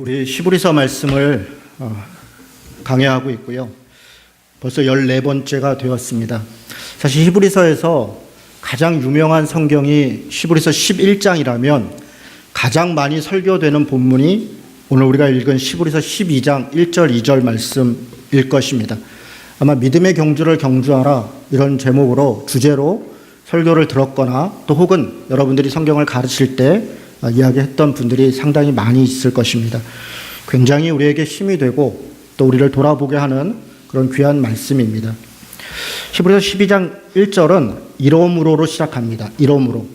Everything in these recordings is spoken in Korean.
우리 히브리서 말씀을 강해하고 있고요. 벌써 14번째가 되었습니다. 사실 히브리서에서 가장 유명한 성경이 히브리서 11장이라면 가장 많이 설교되는 본문이 오늘 우리가 읽은 히브리서 12장 1절 2절 말씀일 것입니다. 아마 믿음의 경주를 경주하라 이런 제목으로 주제로 설교를 들었거나 또 혹은 여러분들이 성경을 가르칠 때 이야기했던 분들이 상당히 많이 있을 것입니다. 굉장히 우리에게 힘이 되고 또 우리를 돌아보게 하는 그런 귀한 말씀입니다. 히브리서 12장 1절은 이러므로로 시작합니다. 이러므로.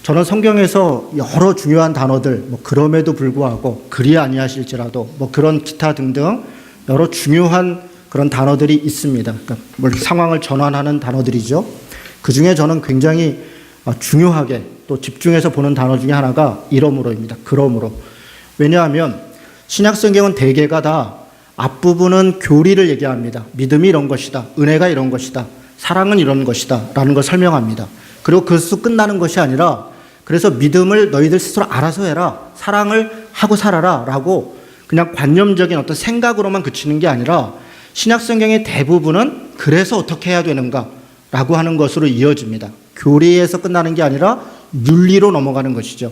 저는 성경에서 여러 중요한 단어들, 그럼에도 불구하고 그리 아니하실지라도 그런 기타 등등 여러 중요한 그런 단어들이 있습니다. 그러니까 상황을 전환하는 단어들이죠. 그 중에 저는 굉장히 중요하게 또 집중해서 보는 단어 중에 하나가 이러므로입니다. 그러므로. 왜냐하면 신약성경은 대개가 다 앞부분은 교리를 얘기합니다. 믿음이 이런 것이다. 은혜가 이런 것이다. 사랑은 이런 것이다. 라는 걸 설명합니다. 그리고 그것으로 끝나는 것이 아니라 그래서 믿음을 너희들 스스로 알아서 해라. 사랑을 하고 살아라. 라고 그냥 관념적인 어떤 생각으로만 그치는 게 아니라 신약성경의 대부분은 그래서 어떻게 해야 되는가 라고 하는 것으로 이어집니다. 교리에서 끝나는 게 아니라 윤리로 넘어가는 것이죠.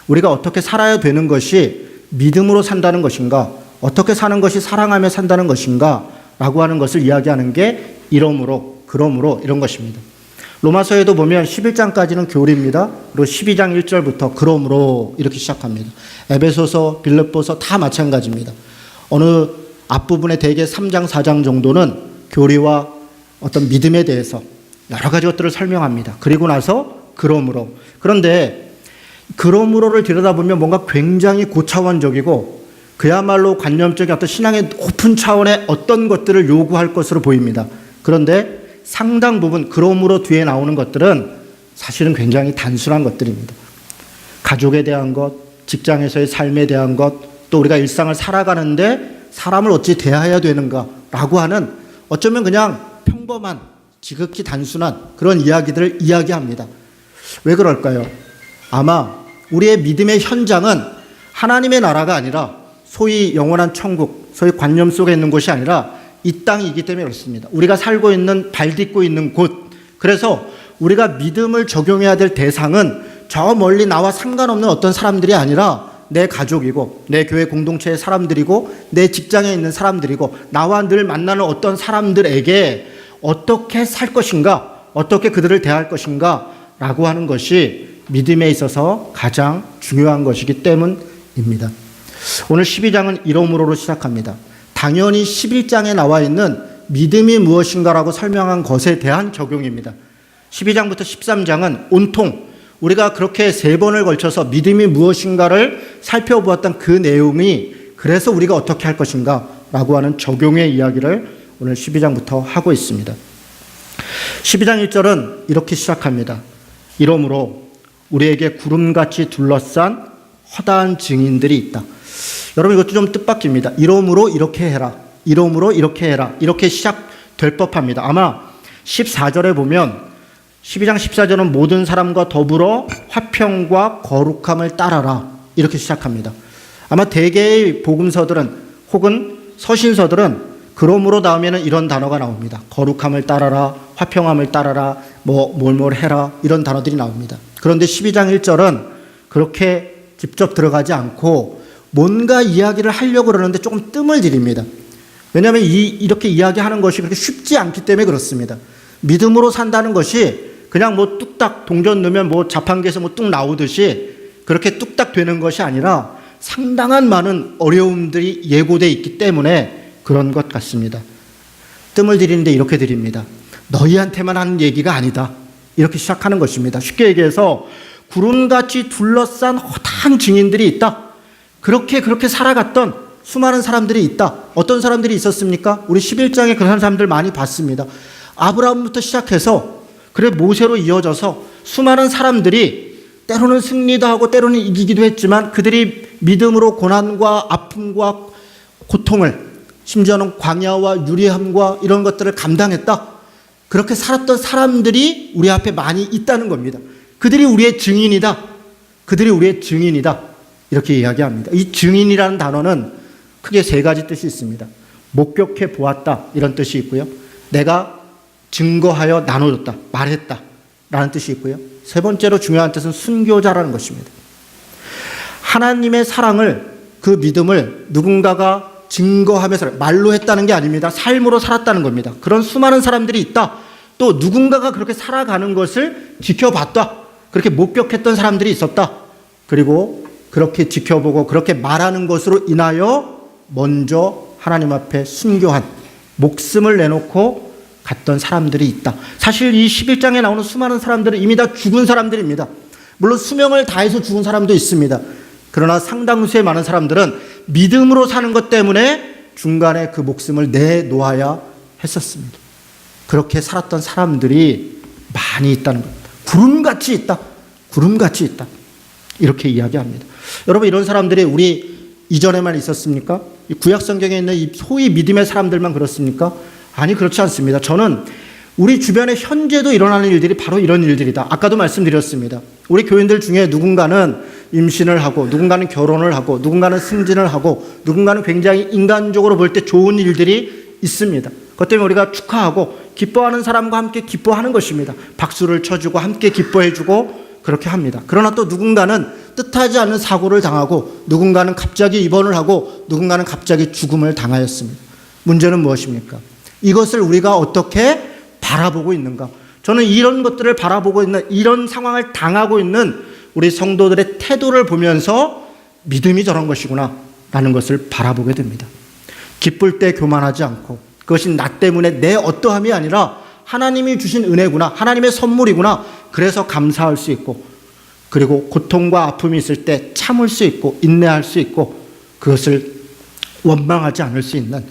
우리가 어떻게 살아야 되는 것이 믿음으로 산다는 것인가, 어떻게 사는 것이 사랑하며 산다는 것인가 라고 하는 것을 이야기하는 게 이러므로, 그러므로 이런 것입니다. 로마서에도 보면 11장까지는 교리입니다. 그리고 12장 1절부터 그러므로 이렇게 시작합니다. 에베소서, 빌립보서 다 마찬가지입니다. 어느 앞부분에 대개 3장, 4장 정도는 교리와 어떤 믿음에 대해서 여러 가지 것들을 설명합니다. 그리고 나서 그러므로. 그런데 그러므로를 들여다보면 뭔가 굉장히 고차원적이고 그야말로 관념적인 어떤 신앙의 높은 차원의 어떤 것들을 요구할 것으로 보입니다. 그런데 상당 부분 그러므로 뒤에 나오는 것들은 사실은 굉장히 단순한 것들입니다. 가족에 대한 것, 직장에서의 삶에 대한 것, 또 우리가 일상을 살아가는데 사람을 어찌 대해야 되는가라고 하는 어쩌면 그냥 평범한 지극히 단순한 그런 이야기들을 이야기합니다. 왜 그럴까요? 아마 우리의 믿음의 현장은 하나님의 나라가 아니라 소위 영원한 천국, 소위 관념 속에 있는 곳이 아니라 이 땅이기 때문에 그렇습니다. 우리가 살고 있는, 발 딛고 있는 곳. 그래서 우리가 믿음을 적용해야 될 대상은 저 멀리 나와 상관없는 어떤 사람들이 아니라 내 가족이고 내 교회 공동체의 사람들이고 내 직장에 있는 사람들이고 나와 늘 만나는 어떤 사람들에게 어떻게 살 것인가, 어떻게 그들을 대할 것인가 라고 하는 것이 믿음에 있어서 가장 중요한 것이기 때문입니다. 오늘 12장은 이러므로로 시작합니다. 당연히 11장에 나와 있는 믿음이 무엇인가라고 설명한 것에 대한 적용입니다. 12장부터 13장은 온통 우리가 그렇게 3번을 걸쳐서 믿음이 무엇인가를 살펴보았던 그 내용이 그래서 우리가 어떻게 할 것인가 라고 하는 적용의 이야기를 오늘 12장부터 하고 있습니다. 12장 1절은 이렇게 시작합니다. 이러므로 우리에게 구름같이 둘러싼 허다한 증인들이 있다. 여러분 이것도 좀 뜻밖입니다. 이러므로 이렇게 해라. 이러므로 이렇게 해라. 이렇게 시작될 법합니다. 아마 14절에 보면 12장 14절은 모든 사람과 더불어 화평과 거룩함을 따라라. 이렇게 시작합니다. 아마 대개의 복음서들은 혹은 서신서들은 그러므로 다음에는 이런 단어가 나옵니다. 거룩함을 따라라, 화평함을 따라라, 뭘 해라 이런 단어들이 나옵니다. 그런데 12장 1절은 그렇게 직접 들어가지 않고 뭔가 이야기를 하려고 그러는데 조금 뜸을 들입니다. 왜냐하면 이렇게 이야기하는 것이 그렇게 쉽지 않기 때문에 그렇습니다. 믿음으로 산다는 것이 그냥 뚝딱 동전 넣으면 자판기에서 뚝 나오듯이 그렇게 뚝딱 되는 것이 아니라 상당한 많은 어려움들이 예고되어 있기 때문에 그런 것 같습니다. 뜸을 들이는데 이렇게 드립니다. 너희한테만 하는 얘기가 아니다. 이렇게 시작하는 것입니다. 쉽게 얘기해서 구름같이 둘러싼 허다한 증인들이 있다. 그렇게 살아갔던 수많은 사람들이 있다. 어떤 사람들이 있었습니까? 우리 11장에 그런 사람들 많이 봤습니다. 아브라함부터 시작해서 그래 모세로 이어져서 수많은 사람들이 때로는 승리도 하고 때로는 이기기도 했지만 그들이 믿음으로 고난과 아픔과 고통을 심지어는 광야와 유리함과 이런 것들을 감당했다. 그렇게 살았던 사람들이 우리 앞에 많이 있다는 겁니다. 그들이 우리의 증인이다. 그들이 우리의 증인이다. 이렇게 이야기합니다. 이 증인이라는 단어는 크게 세 가지 뜻이 있습니다. 목격해 보았다 이런 뜻이 있고요. 내가 증거하여 나눠줬다, 말했다 라는 뜻이 있고요. 세 번째로 중요한 뜻은 순교자라는 것입니다. 하나님의 사랑을, 그 믿음을 누군가가 증거하면서 말로 했다는 게 아닙니다. 삶으로 살았다는 겁니다. 그런 수많은 사람들이 있다. 또 누군가가 그렇게 살아가는 것을 지켜봤다. 그렇게 목격했던 사람들이 있었다. 그리고 그렇게 지켜보고 그렇게 말하는 것으로 인하여 먼저 하나님 앞에 순교한, 목숨을 내놓고 갔던 사람들이 있다. 사실 이 11장에 나오는 수많은 사람들은 이미 다 죽은 사람들입니다. 물론 수명을 다해서 죽은 사람도 있습니다. 그러나 상당수의 많은 사람들은 믿음으로 사는 것 때문에 중간에 그 목숨을 내놓아야 했었습니다. 그렇게 살았던 사람들이 많이 있다는 겁니다. 구름같이 있다. 구름같이 있다. 이렇게 이야기합니다. 여러분, 이런 사람들이 우리 이전에만 있었습니까? 구약 성경에 있는 이 소위 믿음의 사람들만 그렇습니까? 아니, 그렇지 않습니다. 저는 우리 주변에 현재도 일어나는 일들이 바로 이런 일들이다. 아까도 말씀드렸습니다. 우리 교인들 중에 누군가는 임신을 하고, 누군가는 결혼을 하고, 누군가는 승진을 하고, 누군가는 굉장히 인간적으로 볼 때 좋은 일들이 있습니다. 그것 때문에 우리가 축하하고 기뻐하는 사람과 함께 기뻐하는 것입니다. 박수를 쳐주고 함께 기뻐해주고 그렇게 합니다. 그러나 또 누군가는 뜻하지 않은 사고를 당하고, 누군가는 갑자기 입원을 하고, 누군가는 갑자기 죽음을 당하였습니다. 문제는 무엇입니까? 이것을 우리가 어떻게 바라보고 있는가? 저는 이런 것들을 바라보고 있는, 이런 상황을 당하고 있는 우리 성도들의 태도를 보면서 믿음이 저런 것이구나 라는 것을 바라보게 됩니다. 기쁠 때 교만하지 않고, 그것이 나 때문에 내 어떠함이 아니라 하나님이 주신 은혜구나, 하나님의 선물이구나, 그래서 감사할 수 있고, 그리고 고통과 아픔이 있을 때 참을 수 있고 인내할 수 있고 그것을 원망하지 않을 수 있는,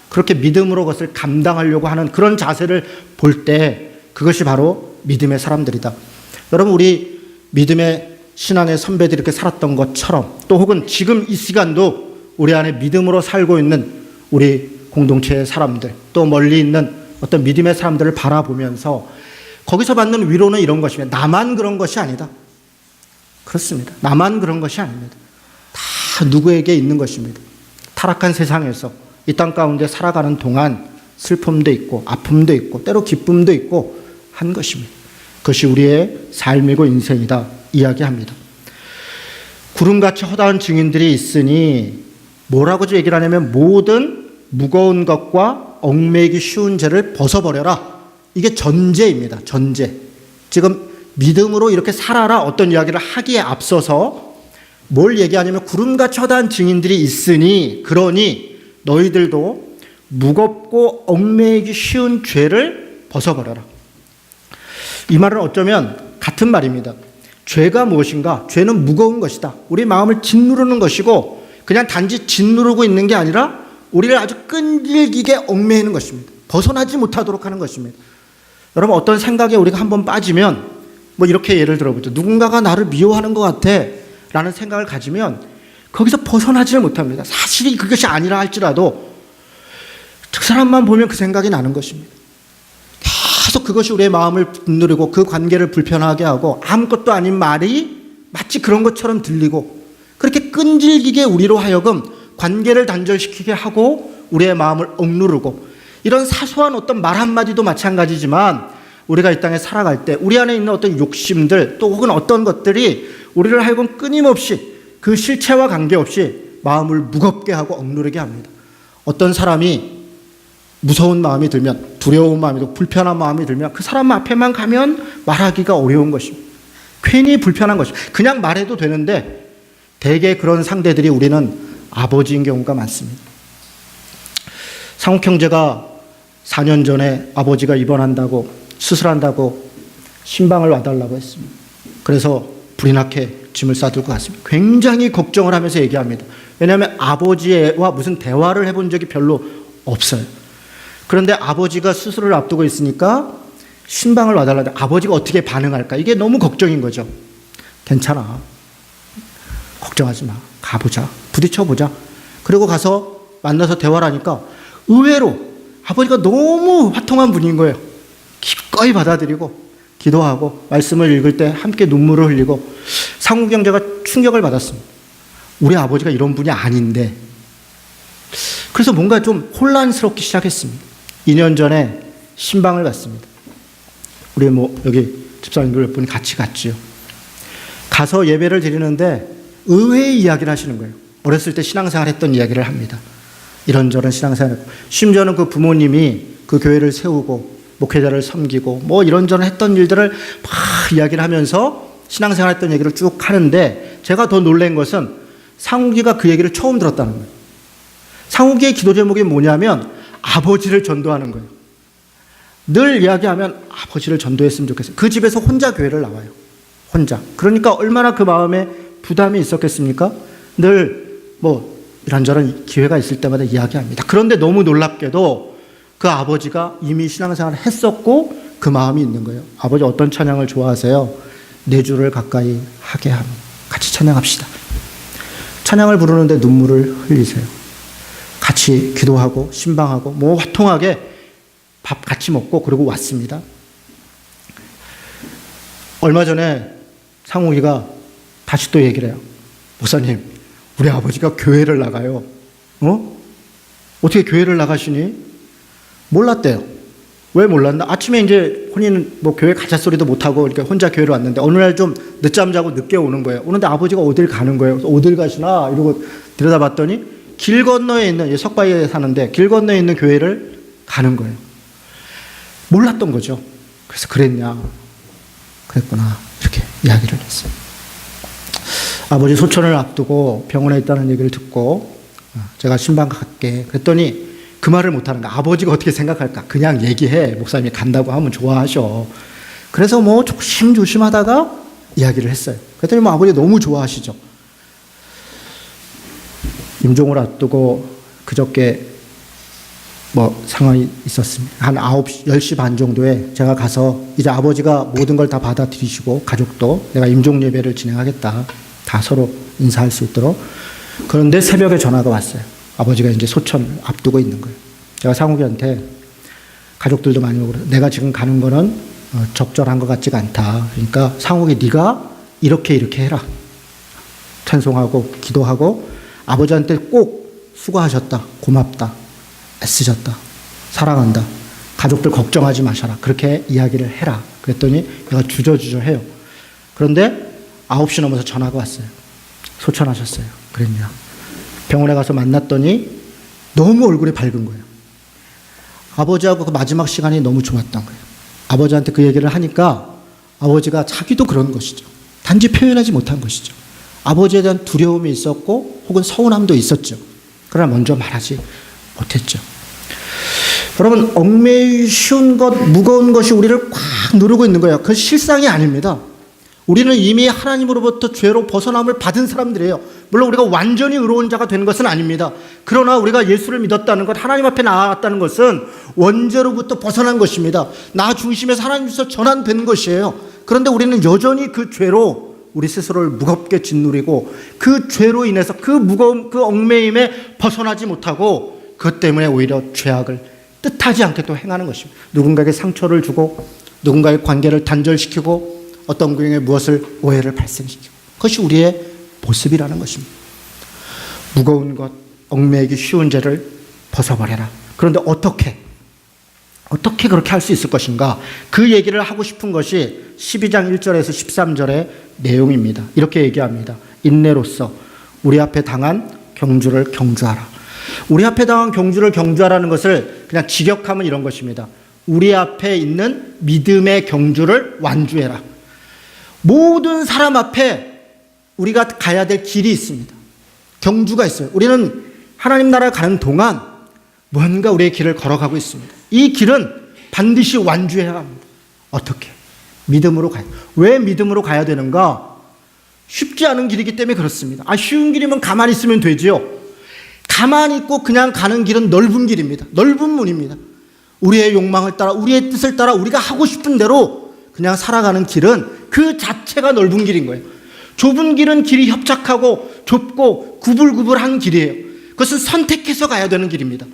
그렇게 믿음으로 그것을 감당하려고 하는 그런 자세를 볼 때 그것이 바로 믿음의 사람들이다. 여러분, 우리 믿음의 신앙의 선배들이 이렇게 살았던 것처럼, 또 혹은 지금 이 시간도 우리 안에 믿음으로 살고 있는 우리 공동체의 사람들, 또 멀리 있는 어떤 믿음의 사람들을 바라보면서 거기서 받는 위로는 이런 것입니다. 나만 그런 것이 아니다. 그렇습니다. 나만 그런 것이 아닙니다. 다 누구에게 있는 것입니다. 타락한 세상에서 이 땅 가운데 살아가는 동안 슬픔도 있고 아픔도 있고 때로 기쁨도 있고 한 것입니다. 그것이 우리의 삶이고 인생이다 이야기합니다. 구름같이 허다한 증인들이 있으니 뭐라고 얘기를 하냐면, 모든 무거운 것과 얽매이기 쉬운 죄를 벗어버려라. 이게 전제입니다. 전제. 지금 믿음으로 이렇게 살아라 어떤 이야기를 하기에 앞서서 뭘 얘기하냐면, 구름같이 허다한 증인들이 있으니, 그러니 너희들도 무겁고 얽매이기 쉬운 죄를 벗어버려라. 이 말은 어쩌면 같은 말입니다. 죄가 무엇인가? 죄는 무거운 것이다. 우리 마음을 짓누르는 것이고, 그냥 단지 짓누르고 있는 게 아니라 우리를 아주 끈질기게 얽매이는 것입니다. 벗어나지 못하도록 하는 것입니다. 여러분, 어떤 생각에 우리가 한번 빠지면, 뭐 이렇게 예를 들어보죠. 누군가가 나를 미워하는 것 같아 라는 생각을 가지면 거기서 벗어나지를 못합니다. 사실이 그것이 아니라 할지라도 그 사람만 보면 그 생각이 나는 것입니다. 계속 그것이 우리의 마음을 짓누르고 그 관계를 불편하게 하고, 아무것도 아닌 말이 마치 그런 것처럼 들리고, 그렇게 끈질기게 우리로 하여금 관계를 단절시키게 하고 우리의 마음을 억누르고, 이런 사소한 어떤 말 한마디도 마찬가지지만 우리가 이 땅에 살아갈 때 우리 안에 있는 어떤 욕심들, 또 혹은 어떤 것들이 우리를 하여금 끊임없이 그 실체와 관계없이 마음을 무겁게 하고 억누르게 합니다. 어떤 사람이 무서운 마음이 들면, 두려운 마음이 들고 불편한 마음이 들면 그 사람 앞에만 가면 말하기가 어려운 것입니다. 괜히 불편한 것입니다. 그냥 말해도 되는데 대개 그런 상대들이 우리는 아버지인 경우가 많습니다. 상욱 형제가 4년 전에 아버지가 입원한다고, 수술한다고 신방을 와달라고 했습니다. 그래서 불이 나게 짐을 싸들고 갔습니다. 굉장히 걱정을 하면서 얘기합니다. 왜냐하면 아버지와 무슨 대화를 해본 적이 별로 없어요. 그런데 아버지가 수술을 앞두고 있으니까 신방을 와달라는데 아버지가 어떻게 반응할까? 이게 너무 걱정인 거죠. 괜찮아. 걱정하지 마. 가보자. 부딪혀보자. 그리고 가서 만나서 대화를 하니까 의외로 아버지가 너무 화통한 분인 거예요. 기꺼이 받아들이고 기도하고 말씀을 읽을 때 함께 눈물을 흘리고, 상욱 형제가 충격을 받았습니다. 우리 아버지가 이런 분이 아닌데. 그래서 뭔가 좀 혼란스럽기 시작했습니다. 2년 전에 신방을 갔습니다. 우리 여기 집사님들 몇 분이 같이 갔지요. 가서 예배를 드리는데 의외의 이야기를 하시는 거예요. 어렸을 때 신앙생활 했던 이야기를 합니다. 이런저런 신앙생활 했고, 심지어는 그 부모님이 그 교회를 세우고 목회자를 섬기고 이런저런 했던 일들을 막 이야기를 하면서 신앙생활 했던 얘기를 쭉 하는데, 제가 더 놀란 것은 상욱이가 그 얘기를 처음 들었다는 거예요. 상욱이의 기도 제목이 뭐냐면 아버지를 전도하는 거예요. 늘 이야기하면 아버지를 전도했으면 좋겠어요. 그 집에서 혼자 교회를 나와요. 혼자. 그러니까 얼마나 그 마음에 부담이 있었겠습니까? 늘 이런저런 기회가 있을 때마다 이야기합니다. 그런데 너무 놀랍게도 그 아버지가 이미 신앙생활을 했었고 그 마음이 있는 거예요. 아버지 어떤 찬양을 좋아하세요? 내 주를 가까이 하게 함. 같이 찬양합시다. 찬양을 부르는데 눈물을 흘리세요. 같이 기도하고 신방하고 화통하게 밥 같이 먹고 그러고 왔습니다. 얼마 전에 상욱이가 다시 또 얘기를 해요. 목사님, 우리 아버지가 교회를 나가요. 어떻게 교회를 나가시니? 몰랐대요. 왜 몰랐나? 아침에 이제 혼인 교회 가자 소리도 못하고 이렇게 혼자 교회를 왔는데 어느 날 좀 늦잠 자고 늦게 오는 거예요. 오는데 아버지가 어딜 가는 거예요. 그래서 어딜 가시나 이러고 들여다봤더니 길 건너에 있는, 석바위에 사는데 길 건너에 있는 교회를 가는 거예요. 몰랐던 거죠. 그래서 그랬냐? 그랬구나. 이렇게 이야기를 했어요. 아버지 소천을 앞두고 병원에 있다는 얘기를 듣고 제가 신방 갈게 그랬더니 그 말을 못하는 거야. 아버지가 어떻게 생각할까? 그냥 얘기해. 목사님이 간다고 하면 좋아하셔. 그래서 조심조심하다가 이야기를 했어요. 그랬더니 아버지 너무 좋아하시죠. 임종을 앞두고 그저께 상황이 있었습니다. 한 10시 반 정도에 제가 가서 이제 아버지가 모든 걸 다 받아들이시고 가족도 내가 임종 예배를 진행하겠다. 다 서로 인사할 수 있도록. 그런데 새벽에 전화가 왔어요. 아버지가 이제 소천 앞두고 있는 거예요. 제가 상욱이한테 가족들도 많이 오고 내가 지금 가는 거는 적절한 것 같지가 않다. 그러니까 상욱이 네가 이렇게 해라. 찬송하고 기도하고 아버지한테 꼭 수고하셨다. 고맙다. 애쓰셨다. 사랑한다. 가족들 걱정하지 마셔라. 그렇게 이야기를 해라. 그랬더니 얘가 주저주저해요. 그런데 9시 넘어서 전화가 왔어요. 소천하셨어요. 그랬냐. 병원에 가서 만났더니 너무 얼굴이 밝은 거예요. 아버지하고 그 마지막 시간이 너무 좋았던 거예요. 아버지한테 그 얘기를 하니까 아버지가 자기도 그런 것이죠. 단지 표현하지 못한 것이죠. 아버지에 대한 두려움이 있었고 혹은 서운함도 있었죠. 그러나 먼저 말하지 못했죠. 여러분, 얽매이기 쉬운 것, 무거운 것이 우리를 꽉 누르고 있는 거예요. 그건 실상이 아닙니다. 우리는 이미 하나님으로부터 죄로 벗어남을 받은 사람들이에요. 물론 우리가 완전히 의로운 자가 되는 것은 아닙니다. 그러나 우리가 예수를 믿었다는 것, 하나님 앞에 나아갔다는 것은 원죄로부터 벗어난 것입니다. 나 중심에서 하나님께서 전환된 것이에요. 그런데 우리는 여전히 그 죄로 우리 스스로를 무겁게 짓누리고 그 죄로 인해서 그 무거움, 그 얽매임에 벗어나지 못하고 그것 때문에 오히려 죄악을 뜻하지 않게 또 행하는 것입니다. 누군가에게 상처를 주고 누군가의 관계를 단절시키고 어떤 경우에 무엇을 오해를 발생시키고 그것이 우리의 모습이라는 것입니다. 무거운 것, 얽매이기 쉬운 죄를 벗어버려라. 그런데 어떻게 그렇게 할 수 있을 것인가? 그 얘기를 하고 싶은 것이 12장 1절에서 13절의 내용입니다. 이렇게 얘기합니다. 인내로서 우리 앞에 당한 경주를 경주하라. 우리 앞에 당한 경주를 경주하라는 것을 그냥 직역하면 이런 것입니다. 우리 앞에 있는 믿음의 경주를 완주해라. 모든 사람 앞에 우리가 가야 될 길이 있습니다. 경주가 있어요. 우리는 하나님 나라 가는 동안 뭔가 우리의 길을 걸어가고 있습니다. 이 길은 반드시 완주해야 합니다. 어떻게? 믿음으로 가요. 왜 믿음으로 가야 되는가? 쉽지 않은 길이기 때문에 그렇습니다. 쉬운 길이면 가만히 있으면 되지요. 가만히 있고 그냥 가는 길은 넓은 길입니다. 넓은 문입니다. 우리의 욕망을 따라, 우리의 뜻을 따라 우리가 하고 싶은 대로 그냥 살아가는 길은 그 자체가 넓은 길인 거예요. 좁은 길은 길이 협착하고 좁고 구불구불한 길이에요. 그것은 선택해서 가야 되는 길입니다.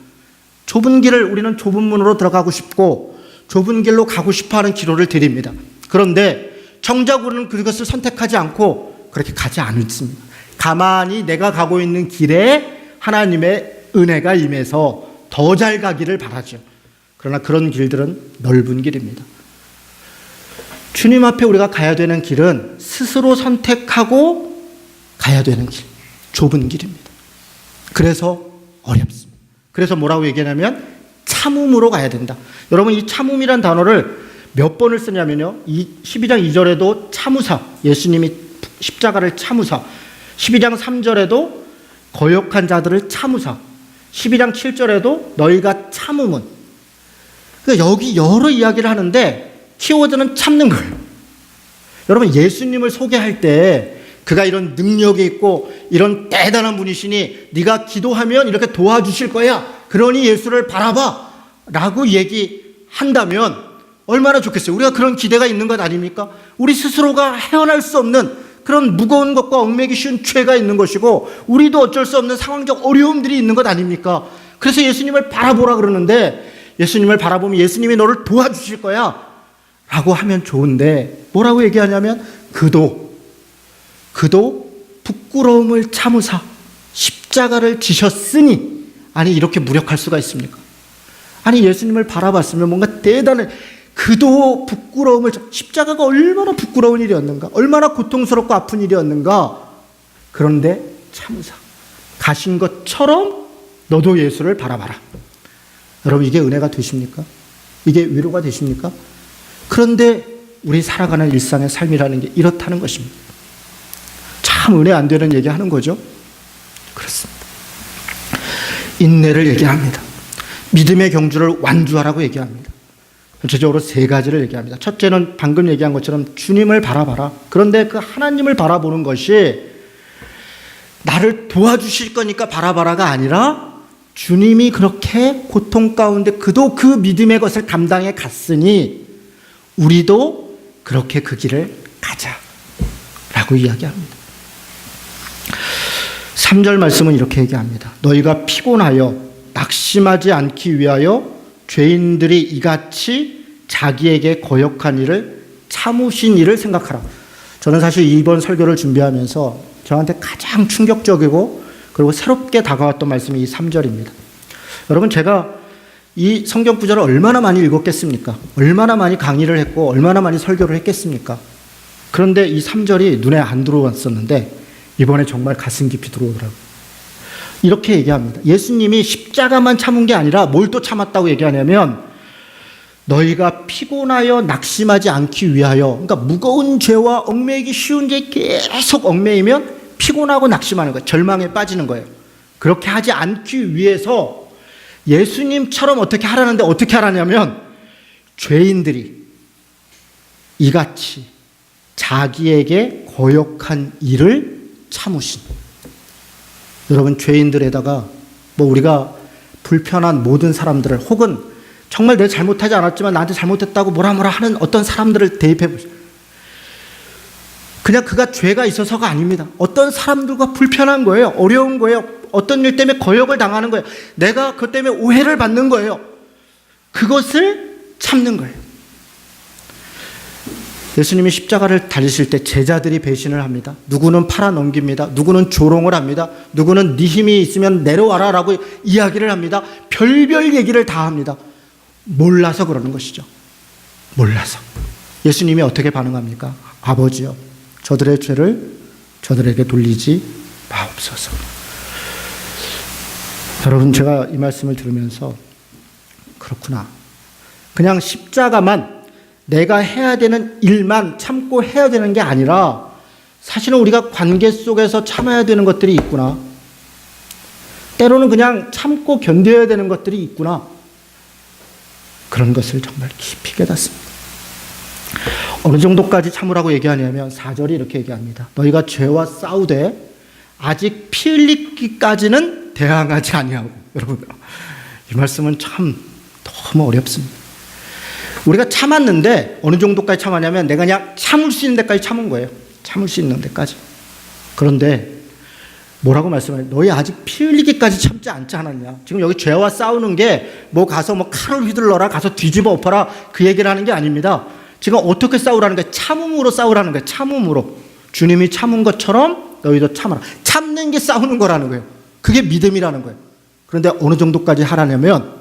좁은 길을 우리는 좁은 문으로 들어가고 싶고 좁은 길로 가고 싶어하는 기로를 드립니다. 그런데 정작 우리는 그것을 선택하지 않고 그렇게 가지 않습니다. 가만히 내가 가고 있는 길에 하나님의 은혜가 임해서 더 잘 가기를 바라죠. 그러나 그런 길들은 넓은 길입니다. 주님 앞에 우리가 가야 되는 길은 스스로 선택하고 가야 되는 길, 좁은 길입니다. 그래서 어렵습니다. 그래서 뭐라고 얘기하냐면 참음으로 가야 된다. 여러분, 이 참음이란 단어를 몇 번을 쓰냐면요, 이 12장 2절에도 참으사, 예수님이 십자가를 참으사, 12장 3절에도 거역한 자들을 참으사, 12장 7절에도 너희가 참음은. 그러니까 여기 여러 이야기를 하는데 키워드는 참는 거예요. 여러분, 예수님을 소개할 때 그가 이런 능력이 있고 이런 대단한 분이시니 네가 기도하면 이렇게 도와주실 거야, 그러니 예수를 바라봐 라고 얘기한다면 얼마나 좋겠어요. 우리가 그런 기대가 있는 것 아닙니까? 우리 스스로가 헤어날 수 없는 그런 무거운 것과 얽매기 쉬운 죄가 있는 것이고 우리도 어쩔 수 없는 상황적 어려움들이 있는 것 아닙니까? 그래서 예수님을 바라보라 그러는데, 예수님을 바라보면 예수님이 너를 도와주실 거야 라고 하면 좋은데 뭐라고 얘기하냐면 그도 부끄러움을 참으사 십자가를 지셨으니. 아니, 이렇게 무력할 수가 있습니까? 아니, 예수님을 바라봤으면 뭔가 대단해. 그도 부끄러움을, 십자가가 얼마나 부끄러운 일이었는가, 얼마나 고통스럽고 아픈 일이었는가. 그런데 참으사 가신 것처럼 너도 예수를 바라봐라. 여러분, 이게 은혜가 되십니까? 이게 위로가 되십니까? 그런데 우리 살아가는 일상의 삶이라는 게 이렇다는 것입니다. 참 은혜 안 되는 얘기 하는 거죠. 그렇습니다. 인내를 얘기합니다. 믿음의 경주를 완주하라고 얘기합니다. 전체적으로 세 가지를 얘기합니다. 첫째는 방금 얘기한 것처럼 주님을 바라봐라. 그런데 그 하나님을 바라보는 것이 나를 도와주실 거니까 바라봐라가 아니라 주님이 그렇게 고통 가운데 그도 그 믿음의 것을 감당해 갔으니 우리도 그렇게 그 길을 가자라고 이야기합니다. 3절 말씀은 이렇게 얘기합니다. 너희가 피곤하여 낙심하지 않기 위하여 죄인들이 이같이 자기에게 거역한 일을 참으신 일을 생각하라. 저는 사실 이번 설교를 준비하면서 저한테 가장 충격적이고 그리고 새롭게 다가왔던 말씀이 이 3절입니다. 여러분, 제가 이 성경 구절을 얼마나 많이 읽었겠습니까? 얼마나 많이 강의를 했고 얼마나 많이 설교를 했겠습니까? 그런데 이 3절이 눈에 안 들어왔었는데 이번에 정말 가슴 깊이 들어오더라고요. 이렇게 얘기합니다. 예수님이 십자가만 참은 게 아니라 뭘 또 참았다고 얘기하냐면 너희가 피곤하여 낙심하지 않기 위하여, 그러니까 무거운 죄와 얽매이기 쉬운 죄에 계속 얽매이면 피곤하고 낙심하는 거예요. 절망에 빠지는 거예요. 그렇게 하지 않기 위해서 예수님처럼 어떻게 하라는데 어떻게 하라냐면 죄인들이 이같이 자기에게 거역한 일을 참으신. 여러분, 죄인들에다가 우리가 불편한 모든 사람들을, 혹은 정말 내가 잘못하지 않았지만 나한테 잘못했다고 뭐라 하는 어떤 사람들을 대입해 보세요. 그냥 그가 죄가 있어서가 아닙니다. 어떤 사람들과 불편한 거예요. 어려운 거예요. 어떤 일 때문에 거역을 당하는 거예요. 내가 그것 때문에 오해를 받는 거예요. 그것을 참는 거예요. 예수님이 십자가를 달리실 때 제자들이 배신을 합니다. 누구는 팔아넘깁니다. 누구는 조롱을 합니다. 누구는 네 힘이 있으면 내려와라 라고 이야기를 합니다. 별별 얘기를 다 합니다. 몰라서 그러는 것이죠. 몰라서. 예수님이 어떻게 반응합니까? 아버지여, 저들의 죄를 저들에게 돌리지 마옵소서. 여러분, 제가 이 말씀을 들으면서 그렇구나. 그냥 십자가만, 내가 해야 되는 일만 참고 해야 되는 게 아니라 사실은 우리가 관계 속에서 참아야 되는 것들이 있구나. 때로는 그냥 참고 견뎌야 되는 것들이 있구나. 그런 것을 정말 깊이 깨닫습니다. 어느 정도까지 참으라고 얘기하냐면 4절이 이렇게 얘기합니다. 너희가 죄와 싸우되 아직 피 흘리기까지는 대항하지 아니하고. 여러분, 이 말씀은 참 너무 어렵습니다. 우리가 참았는데 어느 정도까지 참았냐면 내가 그냥 참을 수 있는 데까지 참은 거예요. 참을 수 있는 데까지. 그런데 뭐라고 말씀해요? 너희 아직 피 흘리기까지 참지 않지 않았냐? 지금 여기 죄와 싸우는 게 가서 칼을 휘둘러라, 가서 뒤집어 엎어라, 그 얘기를 하는 게 아닙니다. 지금 어떻게 싸우라는 거예요? 참음으로 싸우라는 거예요. 참음으로. 주님이 참은 것처럼 너희도 참아라. 참는 게 싸우는 거라는 거예요. 그게 믿음이라는 거예요. 그런데 어느 정도까지 하라냐면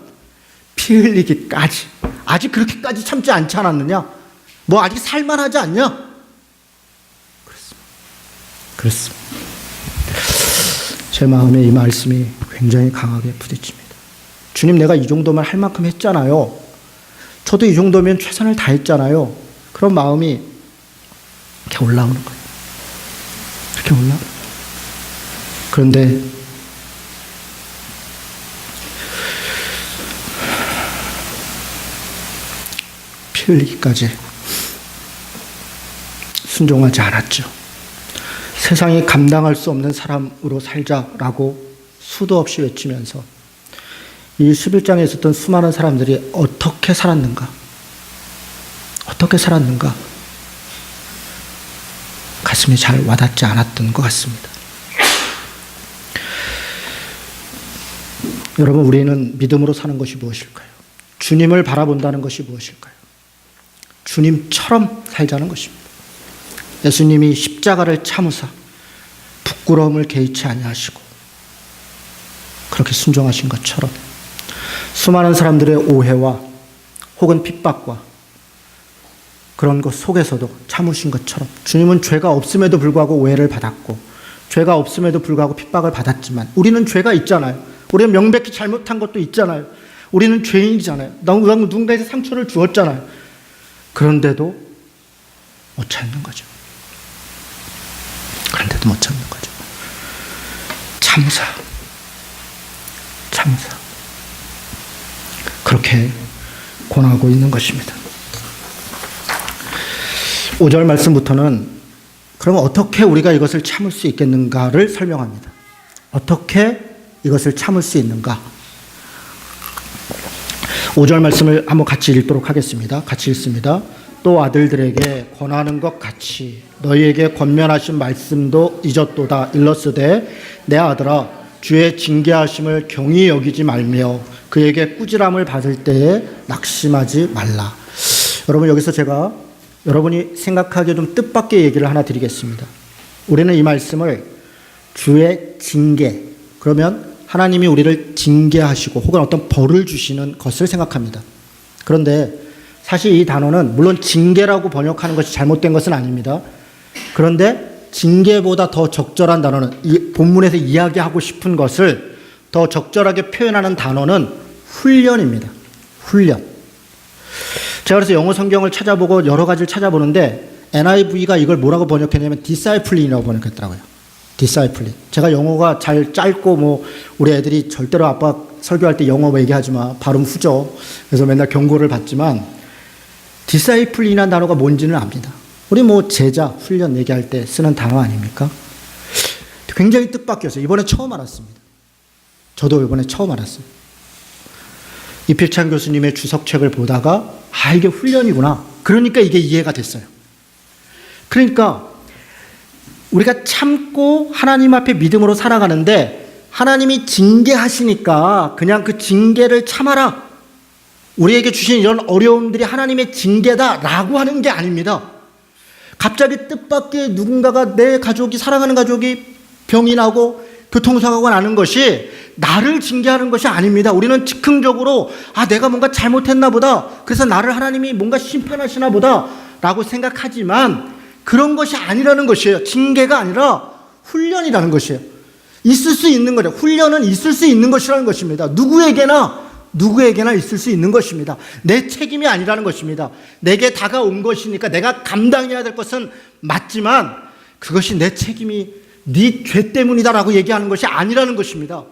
피 흘리기까지. 아직 그렇게까지 참지 않지 않았느냐? 뭐 아직 살만하지 않냐? 그렇습니다. 제 마음에 이 말씀이 굉장히 강하게 부딪힙니다. 주님, 내가 이 정도만 할 만큼 했잖아요. 저도 이 정도면 최선을 다했잖아요. 그런 마음이 이렇게 올라오는 거예요. 이렇게 올라오는 거예요. 그런데 피 흘리기까지 순종하지 않았죠. 세상이 감당할 수 없는 사람으로 살자라고 수도 없이 외치면서 이 11장에 있었던 수많은 사람들이 어떻게 살았는가? 어떻게 살았는가? 가슴이 잘 와닿지 않았던 것 같습니다. 여러분, 우리는 믿음으로 사는 것이 무엇일까요? 주님을 바라본다는 것이 무엇일까요? 주님처럼 살자는 것입니다. 예수님이 십자가를 참으사 부끄러움을 개의치 아니하시고 그렇게 순종하신 것처럼 수많은 사람들의 오해와 혹은 핍박과 그런 것 속에서도 참으신 것처럼 주님은 죄가 없음에도 불구하고 오해를 받았고 죄가 없음에도 불구하고 핍박을 받았지만 우리는 죄가 있잖아요. 우리는 명백히 잘못한 것도 있잖아요. 우리는 죄인이잖아요. 누군가에게 상처를 주었잖아요. 그런데도 못 참는 거죠. 그런데도 못 참는 거죠. 참사. 그렇게 권하고 있는 것입니다. 5절 말씀부터는 그러면 어떻게 우리가 이것을 참을 수 있겠는가를 설명합니다. 어떻게 이것을 참을 수 있는가? 5절 말씀을 한번 같이 읽도록 하겠습니다. 같이 읽습니다. 또 아들들에게 권하는 것 같이 너희에게 권면하신 말씀도 잊었도다. 일러스되 내 아들아 주의 징계하심을 경히 여기지 말며 그에게 꾸지람을 받을 때에 낙심하지 말라. 여러분, 여기서 제가 여러분이 생각하기에 좀 뜻밖의 얘기를 하나 드리겠습니다. 우리는 이 말씀을 주의 징계, 그러면 하나님이 우리를 징계하시고 혹은 어떤 벌을 주시는 것을 생각합니다. 그런데 사실 이 단어는 물론 징계라고 번역하는 것이 잘못된 것은 아닙니다. 그런데 징계보다 더 적절한 단어는 이 본문에서 이야기하고 싶은 것을 더 적절하게 표현하는 단어는 훈련입니다. 훈련. 제가 그래서 영어 성경을 찾아보고 여러 가지를 찾아보는데 NIV가 이걸 뭐라고 번역했냐면 disciplin이라고 번역했더라고요. discipline. 제가 영어가 잘 짧고 우리 애들이 절대로 아빠 설교할 때 영어 얘기하지 마. 발음 후져. 그래서 맨날 경고를 받지만 discipline이라는 단어가 뭔지는 압니다. 우리 제자, 훈련 얘기할 때 쓰는 단어 아닙니까? 굉장히 뜻밖이었어요. 이번에 처음 알았습니다. 저도 이번에 처음 알았어요. 이필찬 교수님의 주석책을 보다가 이게 훈련이구나. 그러니까 이게 이해가 됐어요. 그러니까 우리가 참고 하나님 앞에 믿음으로 살아가는데 하나님이 징계하시니까 그냥 그 징계를 참아라. 우리에게 주신 이런 어려움들이 하나님의 징계다라고 하는 게 아닙니다. 갑자기 뜻밖의 누군가가 내 가족이 사랑하는 가족이 병이 나고 교통사고가 나는 것이 나를 징계하는 것이 아닙니다. 우리는 즉흥적으로 내가 뭔가 잘못했나 보다. 그래서 나를 하나님이 뭔가 심판하시나 보다 라고 생각하지만 그런 것이 아니라는 것이에요. 징계가 아니라 훈련이라는 것이에요. 있을 수 있는 거죠. 훈련은 있을 수 있는 것이라는 것입니다. 누구에게나 있을 수 있는 것입니다. 내 책임이 아니라는 것입니다. 내게 다가온 것이니까 내가 감당해야 될 것은 맞지만 그것이 내 책임이 네 죄 때문이다라고 얘기하는 것이 아니라는 것입니다.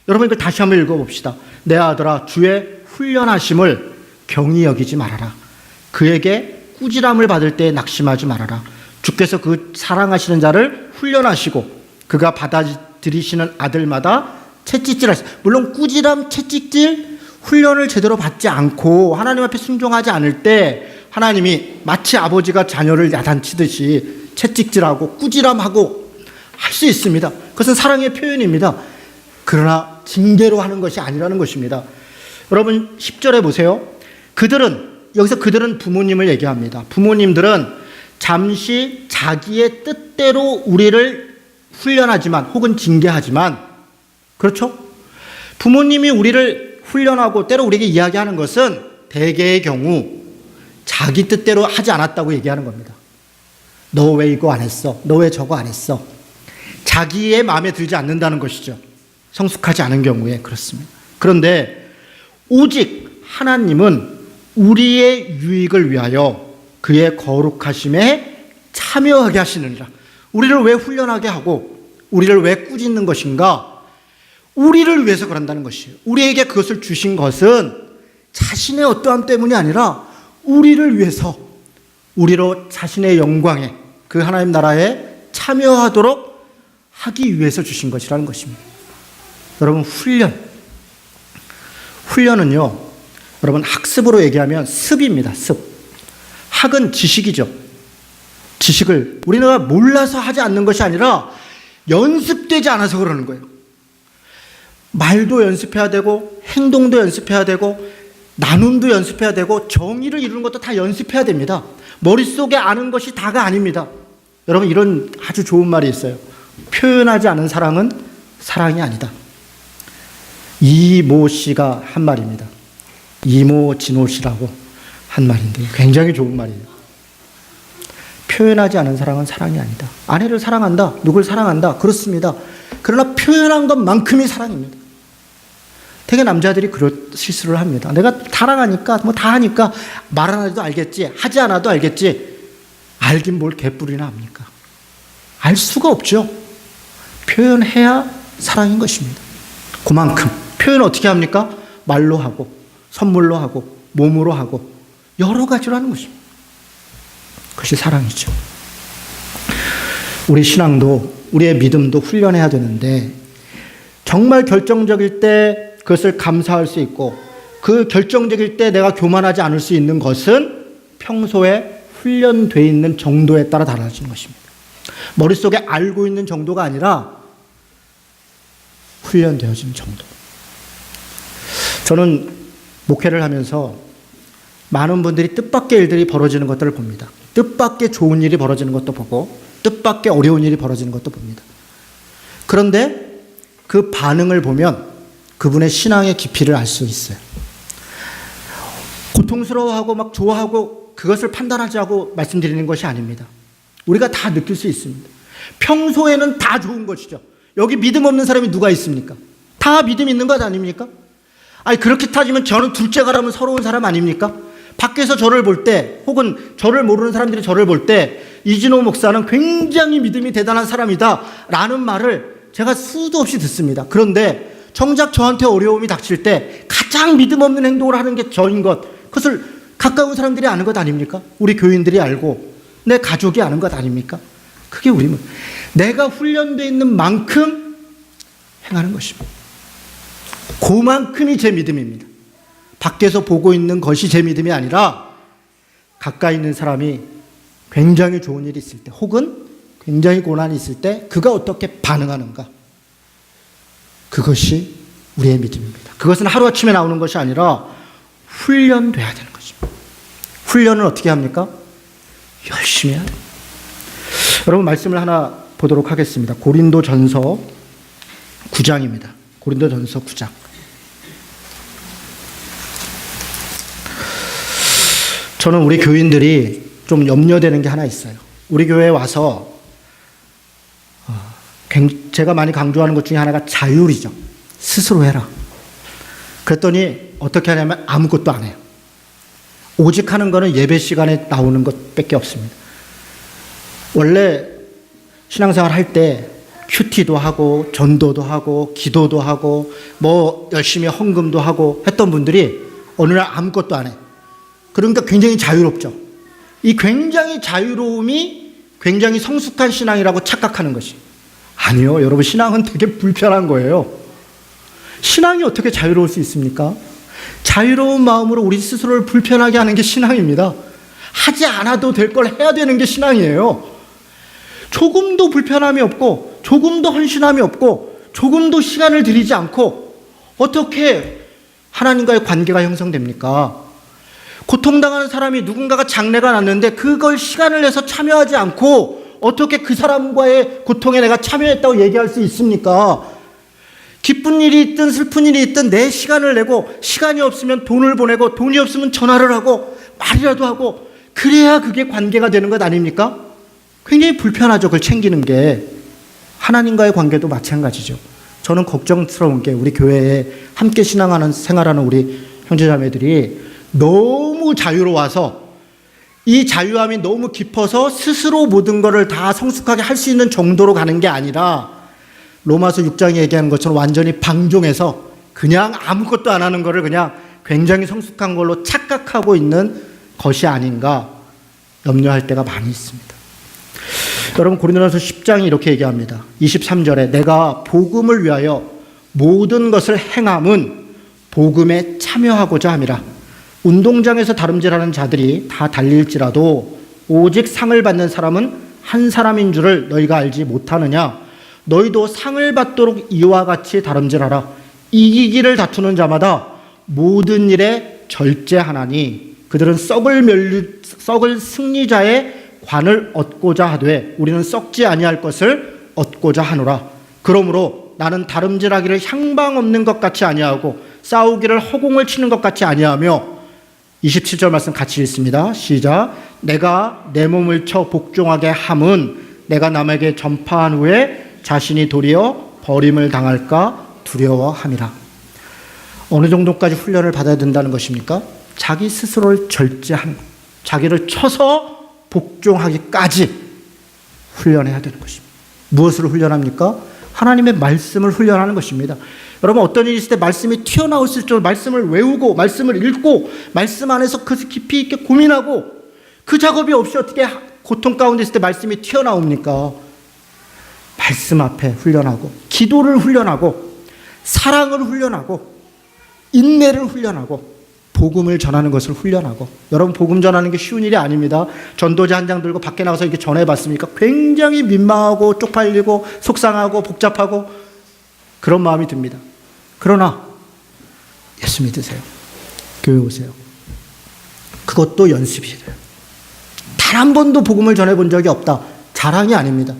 여러분, 이걸 다시 한번 읽어봅시다. 내 아들아 주의 훈련하심을 경히 여기지 말아라. 그에게 꾸지람을 받을 때 낙심하지 말아라. 주께서 그 사랑하시는 자를 훈련하시고 그가 받아들이시는 아들마다 채찍질하시. 물론 꾸지람, 채찍질, 훈련을 제대로 받지 않고 하나님 앞에 순종하지 않을 때 하나님이 마치 아버지가 자녀를 야단치듯이 채찍질하고 꾸지람하고 할 수 있습니다. 그것은 사랑의 표현입니다. 그러나 징계로 하는 것이 아니라는 것입니다. 여러분 10절에 보세요. 여기서 그들은 부모님을 얘기합니다. 부모님들은 잠시 자기의 뜻대로 우리를 훈련하지만 혹은 징계하지만, 그렇죠? 부모님이 우리를 훈련하고 때로 우리에게 이야기하는 것은 대개의 경우 자기 뜻대로 하지 않았다고 얘기하는 겁니다. 너 왜 이거 안 했어? 너 왜 저거 안 했어? 자기의 마음에 들지 않는다는 것이죠. 성숙하지 않은 경우에 그렇습니다. 그런데 오직 하나님은 우리의 유익을 위하여 그의 거룩하심에 참여하게 하시느니라. 우리를 왜 훈련하게 하고 우리를 왜 꾸짖는 것인가? 우리를 위해서 그런다는 것이에요. 우리에게 그것을 주신 것은 자신의 어떠함 때문이 아니라 우리를 위해서, 우리로 자신의 영광에, 그 하나님 나라에 참여하도록 하기 위해서 주신 것이라는 것입니다. 여러분, 훈련은요, 여러분, 학습으로 얘기하면 습입니다. 습. 학은 지식이죠. 지식을 우리가 몰라서 하지 않는 것이 아니라 연습되지 않아서 그러는 거예요. 말도 연습해야 되고 행동도 연습해야 되고 나눔도 연습해야 되고 정의를 이루는 것도 다 연습해야 됩니다. 머릿속에 아는 것이 다가 아닙니다. 여러분, 이런 아주 좋은 말이 있어요. 표현하지 않은 사랑은 사랑이 아니다. 이모 씨가 한 말입니다. 이모 진호 씨라고 한 말인데 굉장히 좋은 말이에요. 표현하지 않은 사랑은 사랑이 아니다. 아내를 사랑한다, 누굴 사랑한다, 그렇습니다. 그러나 표현한 것만큼이 사랑입니다. 되게 남자들이 그런 실수를 합니다. 내가 사랑하니까 뭐 다 하니까 말 안 해도 알겠지, 하지 않아도 알겠지. 알긴 뭘 개뿔이나 합니까? 알 수가 없죠. 표현해야 사랑인 것입니다. 그만큼 표현 어떻게 합니까? 말로 하고 선물로 하고 몸으로 하고 여러 가지로 하는 것입니다. 그것이 사랑이죠. 우리 신앙도, 우리의 믿음도 훈련해야 되는데 정말 결정적일 때 그것을 감사할 수 있고 그 결정적일 때 내가 교만하지 않을 수 있는 것은 평소에 훈련되어 있는 정도에 따라 달라지는 것입니다. 머릿속에 알고 있는 정도가 아니라 훈련되어진 정도. 저는 목회를 하면서 많은 분들이 뜻밖의 일들이 벌어지는 것들을 봅니다. 뜻밖의 좋은 일이 벌어지는 것도 보고 뜻밖의 어려운 일이 벌어지는 것도 봅니다. 그런데 그 반응을 보면 그분의 신앙의 깊이를 알 수 있어요. 고통스러워하고 막 좋아하고 그것을 판단하자고 말씀드리는 것이 아닙니다. 우리가 다 느낄 수 있습니다. 평소에는 다 좋은 것이죠. 여기 믿음 없는 사람이 누가 있습니까? 다 믿음 있는 것 아닙니까? 아니, 그렇게 따지면 저는 둘째가라면 서러운 사람 아닙니까? 밖에서 저를 볼 때 혹은 저를 모르는 사람들이 저를 볼 때 이진호 목사는 굉장히 믿음이 대단한 사람이다 라는 말을 제가 수도 없이 듣습니다. 그런데 정작 저한테 어려움이 닥칠 때 가장 믿음 없는 행동을 하는 게 저인 것, 그것을 가까운 사람들이 아는 것 아닙니까? 우리 교인들이 알고 내 가족이 아는 것 아닙니까? 그게 우리는 내가 훈련되어 있는 만큼 행하는 것입니다. 그만큼이 제 믿음입니다. 밖에서 보고 있는 것이 제 믿음이 아니라 가까이 있는 사람이 굉장히 좋은 일이 있을 때 혹은 굉장히 고난이 있을 때 그가 어떻게 반응하는가, 그것이 우리의 믿음입니다. 그것은 하루아침에 나오는 것이 아니라 훈련돼야 되는 것입니다. 훈련을 어떻게 합니까? 열심히 해야 됩니다. 여러분, 말씀을 하나 보도록 하겠습니다. 고린도전서 9장입니다. 고린도전서 9장. 저는 우리 교인들이 좀 염려되는 게 하나 있어요. 우리 교회에 와서 제가 많이 강조하는 것 중에 하나가 자율이죠. 스스로 해라. 그랬더니 어떻게 하냐면 아무것도 안 해요. 오직 하는 거는 예배 시간에 나오는 것밖에 없습니다. 원래 신앙생활 할 때 큐티도 하고 전도도 하고 기도도 하고 뭐 열심히 헌금도 하고 했던 분들이 어느 날 아무것도 안 해. 그러니까 굉장히 자유롭죠. 이 굉장히 자유로움이 굉장히 성숙한 신앙이라고 착각하는 것이. 아니요, 여러분, 신앙은 되게 불편한 거예요. 신앙이 어떻게 자유로울 수 있습니까? 자유로운 마음으로 우리 스스로를 불편하게 하는 게 신앙입니다. 하지 않아도 될 걸 해야 되는 게 신앙이에요. 조금도 불편함이 없고 조금도 헌신함이 없고 조금도 시간을 들이지 않고 어떻게 하나님과의 관계가 형성됩니까? 고통당하는 사람이 누군가가 장례가 났는데 그걸 시간을 내서 참여하지 않고 어떻게 그 사람과의 고통에 내가 참여했다고 얘기할 수 있습니까? 기쁜 일이 있든 슬픈 일이 있든 내 시간을 내고, 시간이 없으면 돈을 보내고, 돈이 없으면 전화를 하고 말이라도 하고, 그래야 그게 관계가 되는 것 아닙니까? 굉장히 불편하죠. 그걸 챙기는 게. 하나님과의 관계도 마찬가지죠. 저는 걱정스러운 게 우리 교회에 함께 신앙하는 생활하는 우리 형제자매들이 너무 자유로워서 이 자유함이 너무 깊어서 스스로 모든 것을 다 성숙하게 할 수 있는 정도로 가는 게 아니라 로마서 6장에 얘기하는 것처럼 완전히 방종해서 그냥 아무것도 안 하는 것을 그냥 굉장히 성숙한 걸로 착각하고 있는 것이 아닌가 염려할 때가 많이 있습니다. 여러분, 고린도전서 10장이 이렇게 얘기합니다. 23절에 내가 복음을 위하여 모든 것을 행함은 복음에 참여하고자 함이라. 운동장에서 다름질하는 자들이 다 달릴지라도 오직 상을 받는 사람은 한 사람인 줄을 너희가 알지 못하느냐. 너희도 상을 받도록 이와 같이 다름질하라. 이기기를 다투는 자마다 모든 일에 절제하나니 그들은 썩을 승리자의 관을 얻고자 하되 우리는 썩지 아니할 것을 얻고자 하노라. 그러므로 나는 다름질하기를 향방 없는 것 같이 아니하고 싸우기를 허공을 치는 것 같이 아니하며 27절 말씀 같이 읽습니다. 시작. 내가 내 몸을 쳐 복종하게 함은 내가 남에게 전파한 후에 자신이 도리어 버림을 당할까 두려워함이라. 어느 정도까지 훈련을 받아야 된다는 것입니까? 자기 스스로를 절제하는 것, 자기를 쳐서 복종하기까지 훈련해야 되는 것입니다. 무엇을 훈련합니까? 하나님의 말씀을 훈련하는 것입니다. 여러분, 어떤 일이 있을 때 말씀이 튀어나올 수 있도록 말씀을 외우고 말씀을 읽고 말씀 안에서 그 깊이 있게 고민하고 그 작업이 없이 어떻게 고통 가운데 있을 때 말씀이 튀어나옵니까? 말씀 앞에 훈련하고 기도를 훈련하고 사랑을 훈련하고 인내를 훈련하고 복음을 전하는 것을 훈련하고. 여러분, 복음 전하는 게 쉬운 일이 아닙니다. 전도지 한 장 들고 밖에 나가서 이렇게 전해봤습니까? 굉장히 민망하고 쪽팔리고 속상하고 복잡하고 그런 마음이 듭니다. 그러나 예수 믿으세요. 교회 오세요. 그것도 연습이에요. 단 한 번도 복음을 전해본 적이 없다. 자랑이 아닙니다.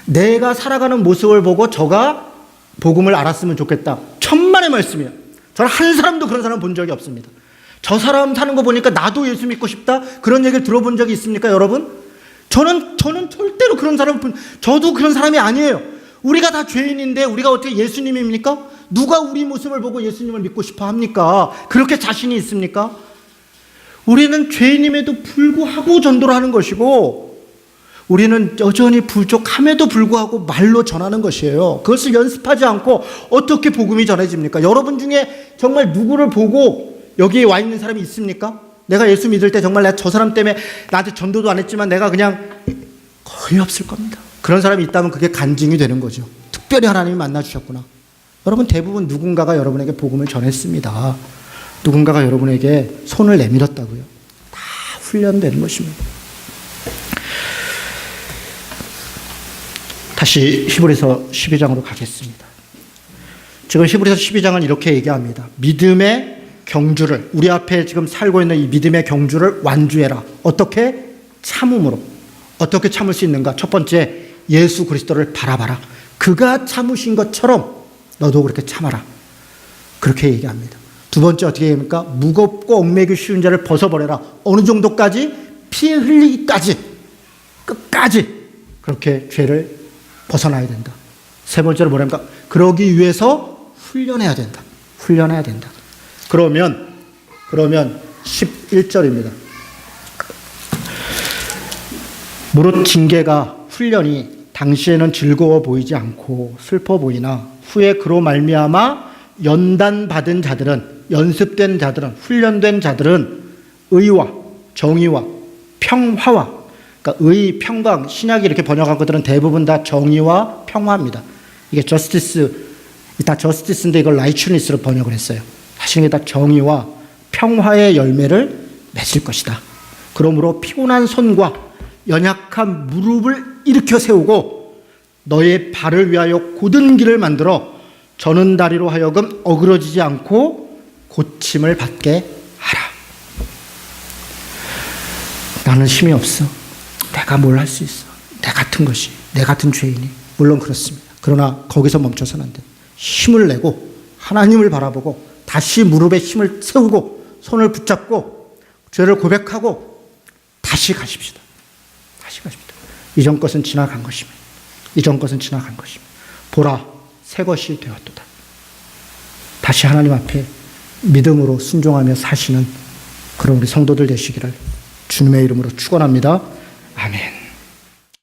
내가 살아가는 모습을 보고 저가 복음을 알았으면 좋겠다. 천만의 말씀이에요. 저는 한 사람도 그런 사람 본 적이 없습니다. 저 사람 사는 거 보니까 나도 예수 믿고 싶다. 그런 얘기를 들어본 적이 있습니까, 여러분? 저는 절대로 그런 사람, 저도 그런 사람이 아니에요. 우리가 다 죄인인데 우리가 어떻게 예수님입니까? 누가 우리 모습을 보고 예수님을 믿고 싶어 합니까? 그렇게 자신이 있습니까? 우리는 죄인임에도 불구하고 전도를 하는 것이고 우리는 여전히 부족함에도 불구하고 말로 전하는 것이에요. 그것을 연습하지 않고 어떻게 복음이 전해집니까? 여러분 중에 정말 누구를 보고 여기에 와 있는 사람이 있습니까? 내가 예수 믿을 때 정말 내가 저 사람 때문에 나한테 전도도 안 했지만 내가 그냥 거의 없을 겁니다. 그런 사람이 있다면 그게 간증이 되는 거죠. 특별히 하나님이 만나주셨구나. 여러분, 대부분 누군가가 여러분에게 복음을 전했습니다. 누군가가 여러분에게 손을 내밀었다고요. 다 훈련되는 것입니다. 다시 히브리서 12장으로 가겠습니다. 지금 히브리서 12장은 이렇게 얘기합니다. 믿음의 경주를, 우리 앞에 지금 살고 있는 이 믿음의 경주를 완주해라. 어떻게? 참음으로. 어떻게 참을 수 있는가? 첫 번째, 예수 그리스도를 바라봐라. 그가 참으신 것처럼 너도 그렇게 참아라. 그렇게 얘기합니다. 두 번째 어떻게 얘기합니까? 무겁고 얽매기 쉬운 자를 벗어버려라. 어느 정도까지? 피 흘리기까지, 끝까지 그렇게 죄를 벗어나야 된다. 세 번째로 뭐랍니까? 그러기 위해서 훈련해야 된다. 훈련해야 된다. 그러면 11절입니다. 무릇 징계가, 훈련이 당시에는 즐거워 보이지 않고 슬퍼 보이나 후에 그로 말미암아 연단받은 자들은, 연습된 자들은, 훈련된 자들은 의와 정의와 평화와, 그러니까 의, 평강, 신약이 이렇게 번역한 것들은 대부분 다 정의와 평화입니다. 이게 저스티스, 다 저스티스인데 이걸 라이츄니스로 번역을 했어요. 사실 이게 다 정의와 평화의 열매를 맺을 것이다. 그러므로 피곤한 손과 연약한 무릎을 일으켜 세우고 너의 발을 위하여 곧은 길을 만들어 저는 다리로 하여금 어그러지지 않고 고침을 받게 하라. 나는 힘이 없어. 내가 뭘 할 수 있어. 내 같은 것이, 내 같은 죄인이, 물론 그렇습니다. 그러나 거기서 멈춰서는 안 돼. 힘을 내고 하나님을 바라보고 다시 무릎에 힘을 세우고 손을 붙잡고 죄를 고백하고 다시 가십시다. 다시 가십시다. 이전 것은 지나간 것입니다. 이전 것은 지나간 것입니다. 보라, 새 것이 되었도다. 다시 하나님 앞에 믿음으로 순종하며 사시는 그런 우리 성도들 되시기를 주님의 이름으로 축원합니다. 아멘.